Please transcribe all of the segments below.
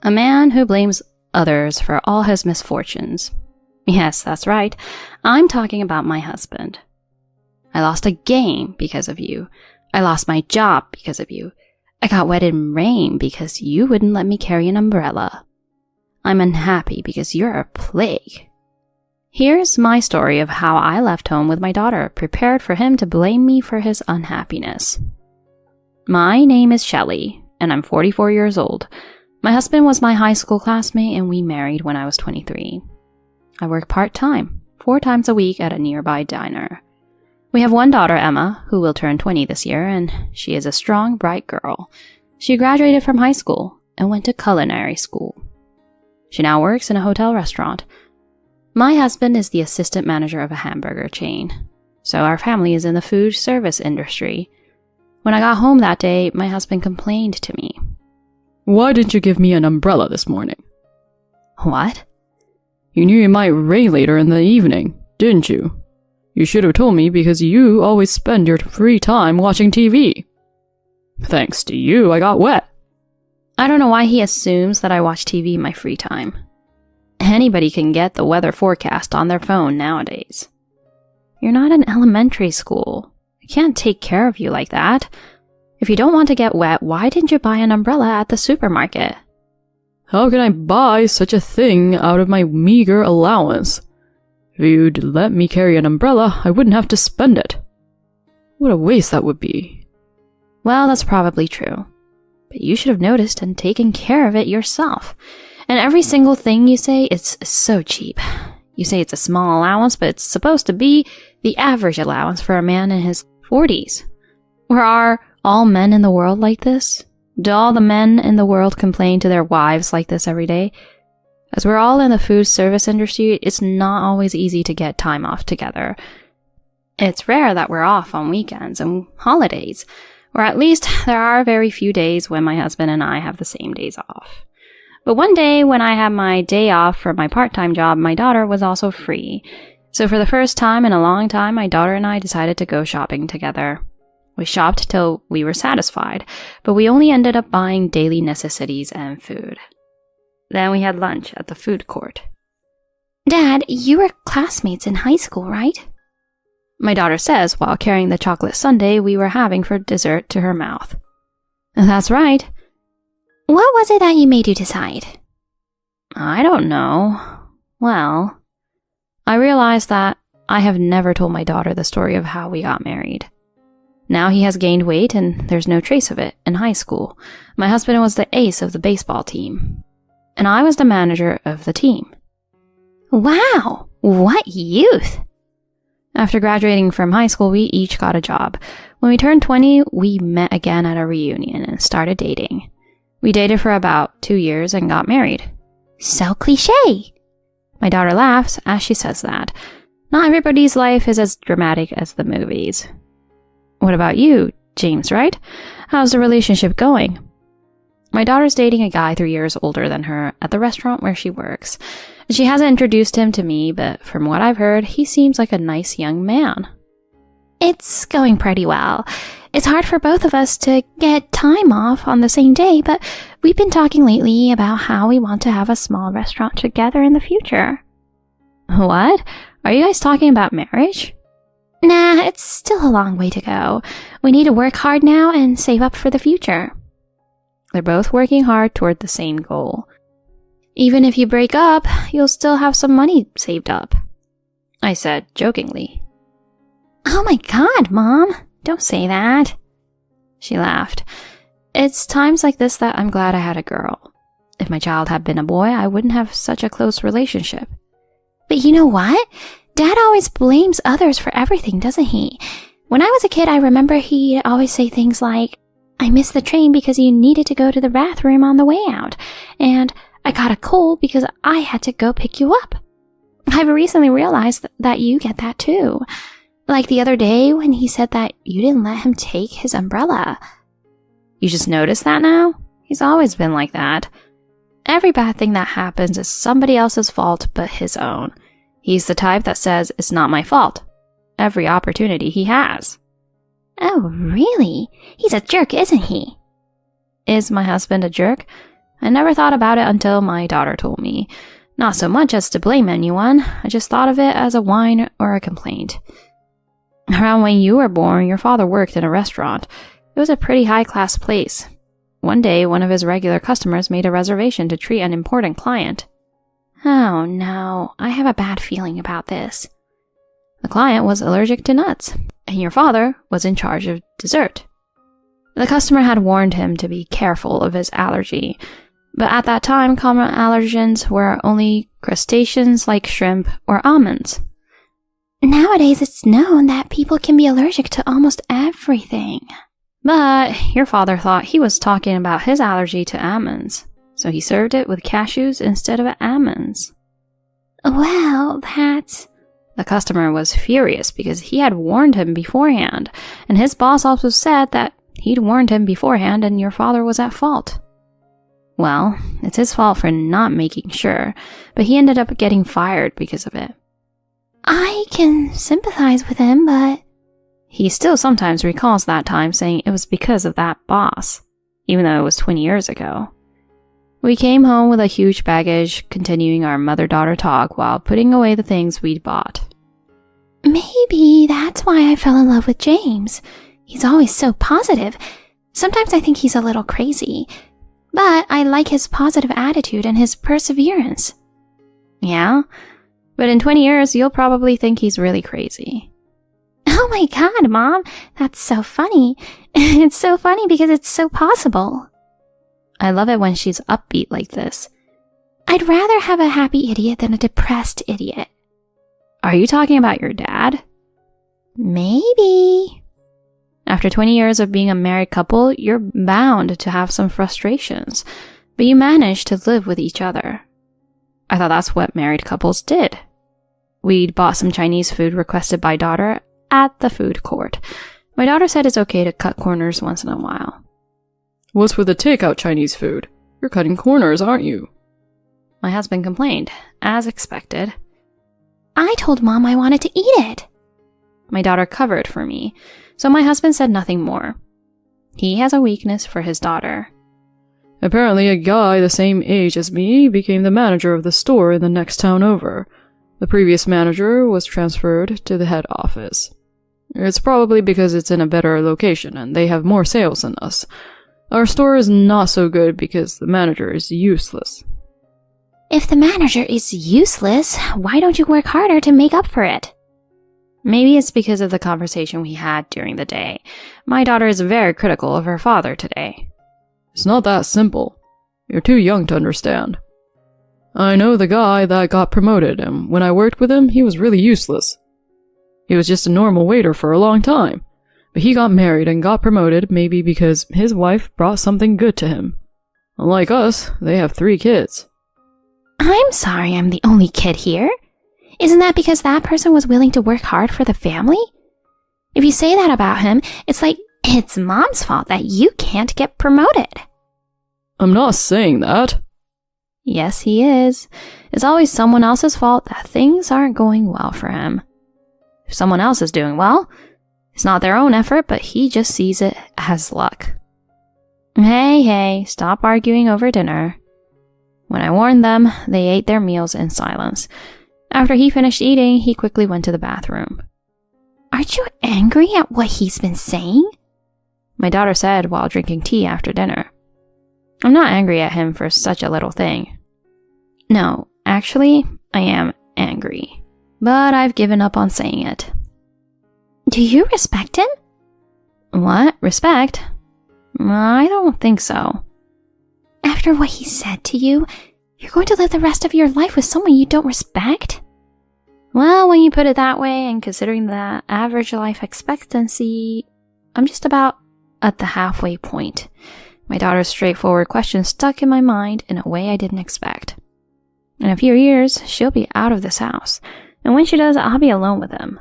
A man who blames others for all his misfortunes. Yes, that's right. I'm talking about my husband. I lost a game because of you. I lost my job because of you. I got wet in rain because you wouldn't let me carry an umbrella. I'm unhappy because you're a plague. Here's my story of how I left home with my daughter, prepared for him to blame me for his unhappiness. My name is Shelley, and I'm 44 years old. My husband was my high school classmate, and we married when I was 23. I work part-time, 4 times a week at a nearby diner. We have one daughter, Emma, who will turn 20 this year, and she is a strong, bright girl. She graduated from high school and went to culinary school. She now works in a hotel restaurant. My husband is the assistant manager of a hamburger chain, so our family is in the food service industry. When I got home that day, my husband complained to me. Why didn't you give me an umbrella this morning? What? You knew it might rain later in the evening, didn't you? You should have told me because you always spend your free time watching TV. Thanks to you, I got wet. I don't know why he assumes that I watch TV in my free time. Anybody can get the weather forecast on their phone nowadays. You're not in elementary school. I can't take care of you like that. If you don't want to get wet, why didn't you buy an umbrella at the supermarket? How can I buy such a thing out of my meager allowance? If you'd let me carry an umbrella, I wouldn't have to spend it. What a waste that would be. Well, that's probably true. But you should have noticed and taken care of it yourself. And every single thing you say is so cheap. You say it's a small allowance, but it's supposed to be the average allowance for a man in his 40s. Or are all men in the world like this? Do all the men in the world complain to their wives like this every day? As we're all in the food service industry, it's not always easy to get time off together. It's rare that we're off on weekends and holidays, or at least there are very few days when my husband and I have the same days off. But one day when I had my day off for my part-time job, my daughter was also free. So for the first time in a long time, my daughter and I decided to go shopping together. We shopped till we were satisfied, but we only ended up buying daily necessities and food. Then we had lunch at the food court. Dad, you were classmates in high school, right? My daughter says while carrying the chocolate sundae we were having for dessert to her mouth. That's right. What was it that you made you decide? I don't know. Well, I realized that I have never told my daughter the story of how we got married. Now he has gained weight and there's no trace of it in high school. My husband was the ace of the baseball team, and I was the manager of the team. Wow, what youth! After graduating from high school, we each got a job. When we turned 20, we met again at a reunion and started dating. We dated for about 2 years and got married. So cliché! My daughter laughs as she says that. Not everybody's life is as dramatic as the movies. What about you, James, right? How's the relationship going? My daughter's dating a guy 3 years older than her at the restaurant where she works. She hasn't introduced him to me, but from what I've heard, he seems like a nice young man. It's going pretty well. It's hard for both of us to get time off on the same day, but we've been talking lately about how we want to have a small restaurant together in the future. What? Are you guys talking about marriage? Nah, it's still a long way to go. We need to work hard now and save up for the future. They're both working hard toward the same goal. Even if you break up, you'll still have some money saved up, I said jokingly. Oh my God, Mom, don't say that. She laughed. It's times like this that I'm glad I had a girl. If my child had been a boy, I wouldn't have such a close relationship. But you know what? Dad always blames others for everything, doesn't he? When I was a kid, I remember he'd always say things like, I missed the train because you needed to go to the bathroom on the way out, and I got a cold because I had to go pick you up. I've recently realized that you get that too. Like the other day when he said that you didn't let him take his umbrella. You just noticed that now? He's always been like that. Every bad thing that happens is somebody else's fault but his own. He's the type that says it's not my fault every opportunity he has. Oh, really? He's a jerk, isn't he? Is my husband a jerk? I never thought about it until my daughter told me. Not so much as to blame anyone, I just thought of it as a whine or a complaint. Around when you were born, your father worked in a restaurant. It was a pretty high-class place. One day, one of his regular customers made a reservation to treat an important client. Oh no, I have a bad feeling about this. The client was allergic to nuts, and your father was in charge of dessert. The customer had warned him to be careful of his allergy, but at that time, common allergens were only crustaceans like shrimp or almonds. Nowadays, it's known that people can be allergic to almost everything. But your father thought he was talking about his allergy to almonds, so he served it with cashews instead of almonds. Well, that's... The customer was furious because he had warned him beforehand, and his boss also said that he'd warned him beforehand and your father was at fault. Well, it's his fault for not making sure, but he ended up getting fired because of it. I can sympathize with him, but... He still sometimes recalls that time, saying it was because of that boss, even though it was 20 years ago. We came home with a huge baggage, continuing our mother-daughter talk while putting away the things we'd bought. Maybe that's why I fell in love with James. He's always so positive. Sometimes I think he's a little crazy, but I like his positive attitude and his perseverance. Yeah? But in 20 years, you'll probably think he's really crazy. Oh my god, Mom, that's so funny. It's so funny because it's so possible. I love it when she's upbeat like this. I'd rather have a happy idiot than a depressed idiot. Are you talking about your dad? Maybe. After 20 years of being a married couple, you're bound to have some frustrations, but you manage to live with each other. I thought that's what married couples did. We'd bought some Chinese food requested by daughter at the food court. My daughter said it's okay to cut corners once in a while. What's with the takeout Chinese food? You're cutting corners, aren't you? My husband complained, as expected. I told Mom I wanted to eat it. My daughter covered for me, so my husband said nothing more. He has a weakness for his daughter. Apparently a guy the same age as me became the manager of the store in the next town over. The previous manager was transferred to the head office. It's probably because it's in a better location and they have more sales than us. Our store is not so good because the manager is useless. If the manager is useless, why don't you work harder to make up for it? Maybe it's because of the conversation we had during the day. My daughter is very critical of her father today. It's not that simple. You're too young to understand. I know the guy that got promoted, and when I worked with him, he was really useless. He was just a normal waiter for a long time, but he got married and got promoted maybe because his wife brought something good to him. Unlike us, they have 3 kids. I'm sorry I'm the only kid here. Isn't that because that person was willing to work hard for the family? If you say that about him, it's like it's Mom's fault that you can't get promoted. I'm not saying that. Yes, he is. It's always someone else's fault that things aren't going well for him. If someone else is doing well, it's not their own effort, but he just sees it as luck. Hey, stop arguing over dinner. When I warned them, they ate their meals in silence. After he finished eating, he quickly went to the bathroom. Aren't you angry at what he's been saying? My daughter said while drinking tea after dinner. I'm not angry at him for such a little thing. No, actually, I am angry. But I've given up on saying it. Do you respect him? What? Respect? I don't think so. After what he said to you, you're going to live the rest of your life with someone you don't respect? Well, when you put it that way, and considering the average life expectancy, I'm just about at the halfway point. My daughter's straightforward question stuck in my mind in a way I didn't expect. In a few years, she'll be out of this house, and when she does, I'll be alone with him.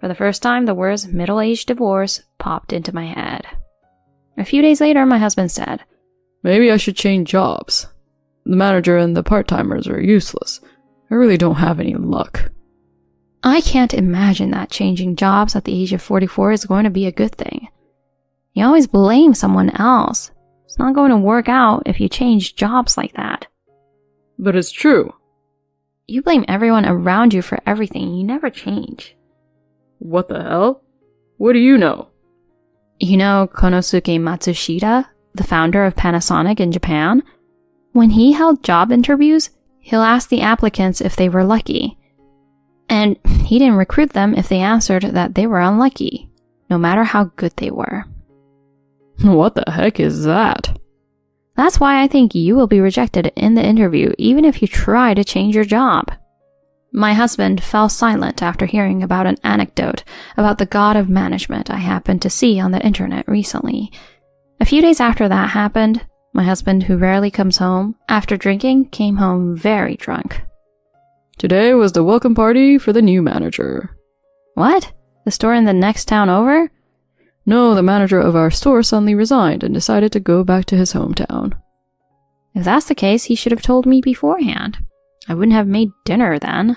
For the first time, the words middle-aged divorce popped into my head. A few days later, my husband said, Maybe I should change jobs. The manager and the part-timers are useless. I really don't have any luck. I can't imagine that changing jobs at the age of 44 is going to be a good thing. You always blame someone else. It's not going to work out if you change jobs like that. But it's true. You blame everyone around you for everything. You never change. What the hell? What do you know? You know Konosuke Matsushita, the founder of Panasonic in Japan? When he held job interviews, he'll ask the applicants if they were lucky. And he didn't recruit them if they answered that they were unlucky, no matter how good they were. What the heck is that? That's why I think you will be rejected in the interview even if you try to change your job. My husband fell silent after hearing about an anecdote about the god of management I happened to see on the internet recently. A few days after that happened, my husband, who rarely comes home after drinking, came home very drunk. Today was the welcome party for the new manager. What? The store in the next town over? No, the manager of our store suddenly resigned and decided to go back to his hometown. If that's the case, he should have told me beforehand. I wouldn't have made dinner then.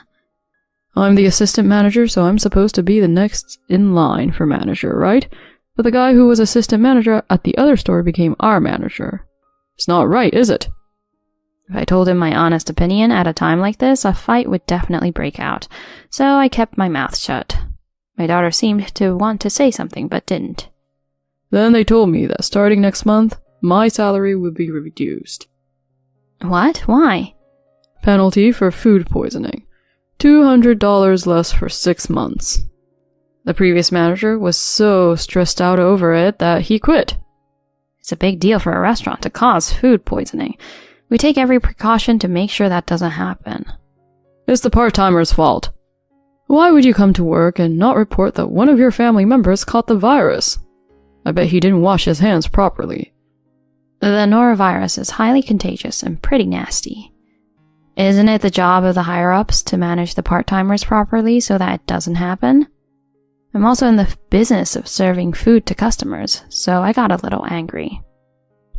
I'm the assistant manager, so I'm supposed to be the next in line for manager, right? But the guy who was assistant manager at the other store became our manager. It's not right, is it? If I told him my honest opinion at a time like this, a fight would definitely break out, so I kept my mouth shut. My daughter seemed to want to say something, but didn't. Then they told me that starting next month, my salary would be reduced. What? Why? Penalty for food poisoning. $200 less for 6 months. The previous manager was so stressed out over it that he quit. It's a big deal for a restaurant to cause food poisoning. We take every precaution to make sure that doesn't happen. It's the part-timer's fault. Why would you come to work and not report that one of your family members caught the virus? I bet he didn't wash his hands properly. The norovirus is highly contagious and pretty nasty. Isn't it the job of the higher-ups to manage the part-timers properly so that it doesn't happen? I'm also in the business of serving food to customers, so I got a little angry.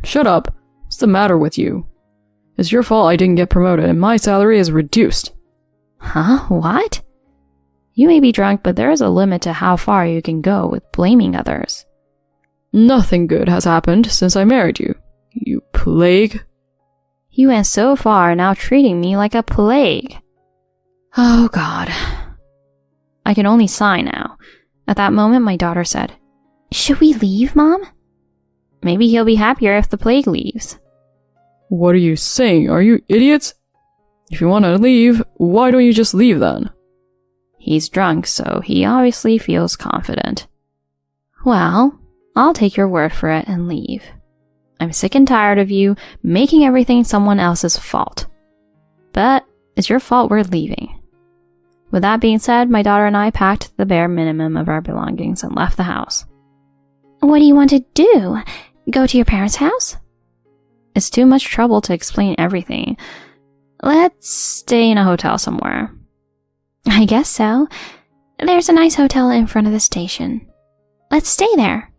Shut up. What's the matter with you? It's your fault I didn't get promoted and my salary is reduced. Huh? What? You may be drunk, but there is a limit to how far you can go with blaming others. Nothing good has happened since I married you. You plague. You went so far, now treating me like a plague. Oh, God. I can only sigh now. At that moment, my daughter said, "Should we leave, Mom?" Maybe he'll be happier if the plague leaves. What are you saying? Are you idiots? If you want to leave, why don't you just leave then? He's drunk, so he obviously feels confident. Well, I'll take your word for it and leave. I'm sick and tired of you making everything someone else's fault. But it's your fault we're leaving. With that being said, my daughter and I packed the bare minimum of our belongings and left the house. What do you want to do? Go to your parents' house? It's too much trouble to explain everything. Let's stay in a hotel somewhere. I guess so. There's a nice hotel in front of the station. Let's stay there.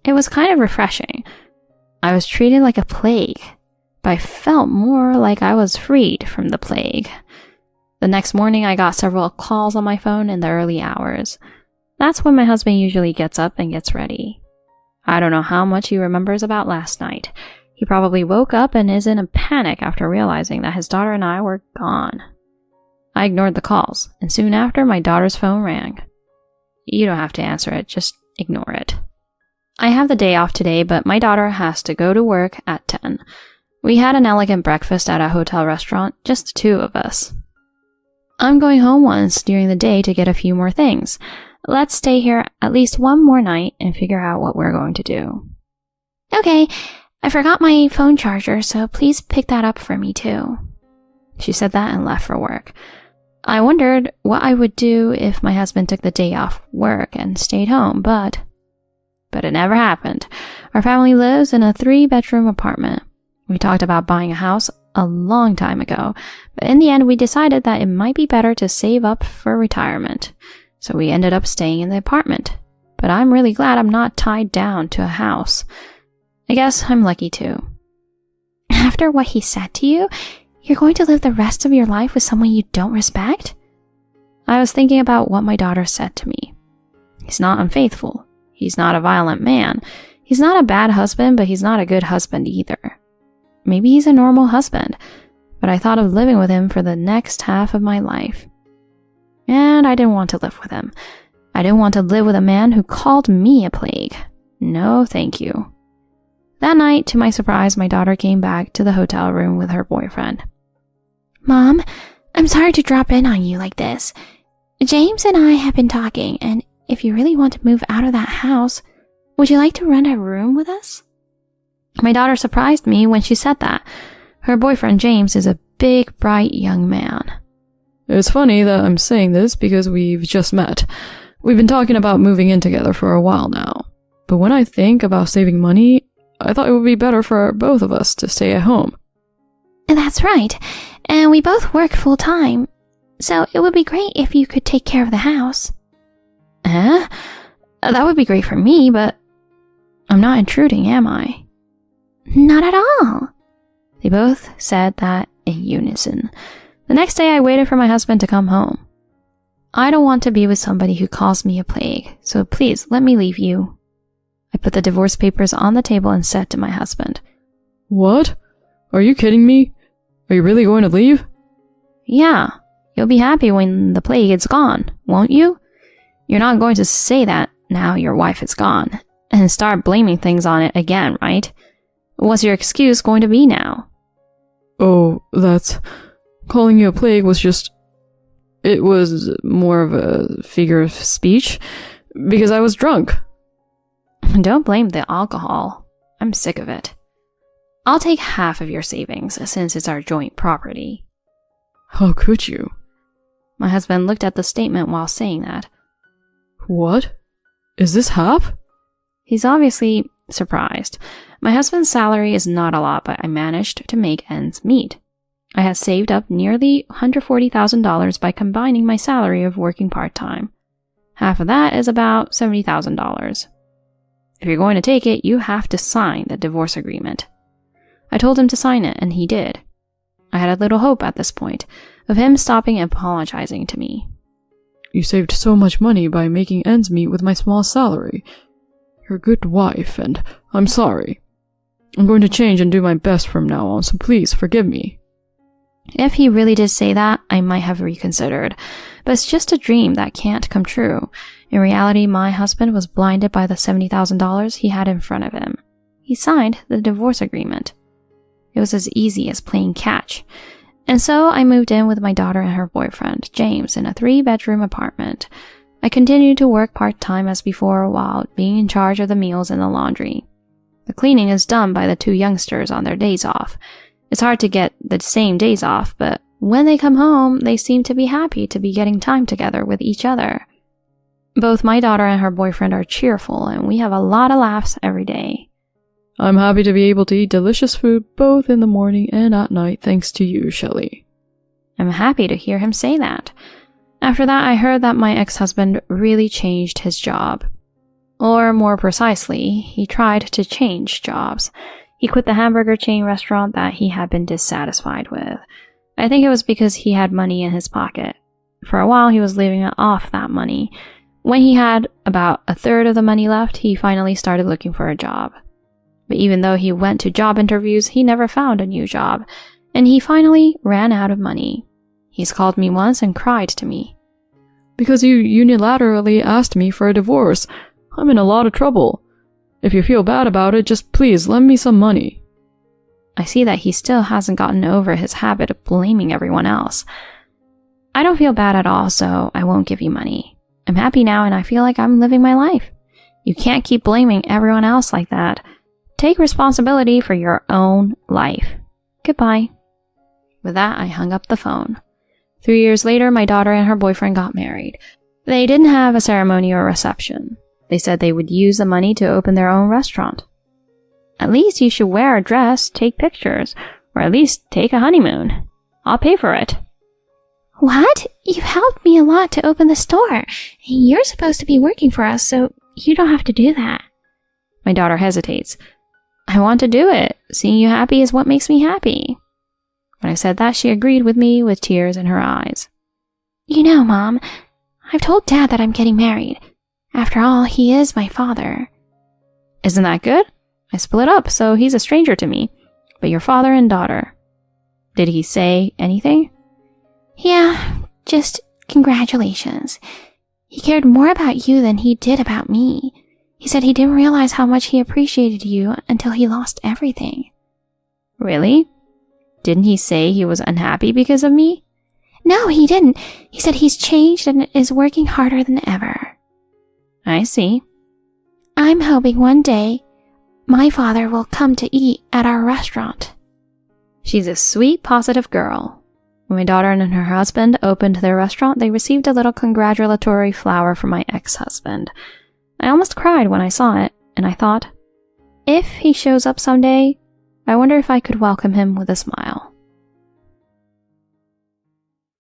It was kind of refreshing. I was treated like a plague, but I felt more like I was freed from the plague. The next morning, I got several calls on my phone in the early hours. That's when my husband usually gets up and gets ready. I don't know how much he remembers about last night. He probably woke up and is in a panic after realizing that his daughter and I were gone. I ignored the calls, and soon after, my daughter's phone rang. You don't have to answer it, just ignore it. I have the day off today, but my daughter has to go to work at 10. We had an elegant breakfast at a hotel restaurant, just the two of us. I'm going home once during the day to get a few more things. Let's stay here at least one more night and figure out what we're going to do. Okay, I forgot my phone charger, so please pick that up for me too. She said that and left for work. I wondered what I would do if my husband took the day off work and stayed home, but it never happened. Our family lives in a 3-bedroom apartment. We talked about buying a house a long time ago, but in the end we decided that it might be better to save up for retirement. So we ended up staying in the apartment. But I'm really glad I'm not tied down to a house. I guess I'm lucky too. After what he said to you, you're going to live the rest of your life with someone you don't respect? I was thinking about what my daughter said to me. He's not unfaithful. He's not a violent man. He's not a bad husband, but he's not a good husband either. Maybe he's a normal husband, but I thought of living with him for the next half of my life. And I didn't want to live with him. I didn't want to live with a man who called me a plague. No, thank you. That night, to my surprise, my daughter came back to the hotel room with her boyfriend. Mom, I'm sorry to drop in on you like this. James and I have been talking, and if you really want to move out of that house, would you like to rent a room with us? My daughter surprised me when she said that. Her boyfriend, James, is a big, bright young man. It's funny that I'm saying this because we've just met. We've been talking about moving in together for a while now. But when I think about saving money, I thought it would be better for both of us to stay at home. That's right. And we both work full time. So it would be great if you could take care of the house. That would be great for me, but I'm not intruding, am I? Not at all. They both said that in unison. The next day I waited for my husband to come home. I don't want to be with somebody who calls me a plague, so please let me leave you. I put the divorce papers on the table and said to my husband, What? Are you kidding me? Are you really going to leave? Yeah, you'll be happy when the plague is gone, won't you? You're not going to say that now your wife is gone, and start blaming things on it again, right? What's your excuse going to be now? Oh, calling you a plague was just... It was more of a figure of speech, because I was drunk. Don't blame the alcohol. I'm sick of it. I'll take half of your savings, since it's our joint property. How could you? My husband looked at the statement while saying that. What? Is this half? He's obviously surprised. My husband's salary is not a lot, but I managed to make ends meet. I had saved up nearly $140,000 by combining my salary of working part-time. Half of that is about $70,000. If you're going to take it, you have to sign the divorce agreement. I told him to sign it, and he did. I had a little hope at this point of him stopping and apologizing to me. You saved so much money by making ends meet with my small salary. You're a good wife, and I'm sorry. I'm going to change and do my best from now on, so please forgive me. If he really did say that, I might have reconsidered. But it's just a dream that can't come true. In reality, my husband was blinded by the $70,000 he had in front of him. He signed the divorce agreement. It was as easy as playing catch. And so I moved in with my daughter and her boyfriend, James, in a 3-bedroom apartment. I continued to work part-time as before while being in charge of the meals and the laundry. The cleaning is done by the 2 youngsters on their days off. It's hard to get the same days off, but when they come home, they seem to be happy to be getting time together with each other. Both my daughter and her boyfriend are cheerful, and we have a lot of laughs every day. I'm happy to be able to eat delicious food both in the morning and at night thanks to you, Shelley. I'm happy to hear him say that. After that, I heard that my ex-husband really changed his job. Or more precisely, he tried to change jobs. He quit the hamburger chain restaurant that he had been dissatisfied with. I think it was because he had money in his pocket. For a while, he was living off that money. When he had about a third of the money left, he finally started looking for a job. But even though he went to job interviews, he never found a new job, and he finally ran out of money. He's called me once and cried to me. Because you unilaterally asked me for a divorce. I'm in a lot of trouble. If you feel bad about it, just please lend me some money. I see that he still hasn't gotten over his habit of blaming everyone else. I don't feel bad at all, so I won't give you money. I'm happy now and I feel like I'm living my life. You can't keep blaming everyone else like that. Take responsibility for your own life. Goodbye. With that, I hung up the phone. 3 years later, my daughter and her boyfriend got married. They didn't have a ceremony or reception. They said they would use the money to open their own restaurant. At least you should wear a dress, take pictures, or at least take a honeymoon. I'll pay for it. What? You've helped me a lot to open the store, and you're supposed to be working for us, so you don't have to do that. My daughter hesitates. I want to do it. Seeing you happy is what makes me happy. When I said that, she agreed with me with tears in her eyes. You know, Mom, I've told Dad that I'm getting married. After all, he is my father. Isn't that good? I split up, so he's a stranger to me. But your father and daughter. Did he say anything? Yeah, just congratulations. He cared more about you than he did about me. He said he didn't realize how much he appreciated you until he lost everything. Really? Didn't he say he was unhappy because of me? No, he didn't. He said he's changed and is working harder than ever. I see. I'm hoping one day my father will come to eat at our restaurant. She's a sweet, positive girl. When my daughter and her husband opened their restaurant, they received a little congratulatory flower from my ex-husband. I almost cried when I saw it, and I thought, if he shows up someday, I wonder if I could welcome him with a smile.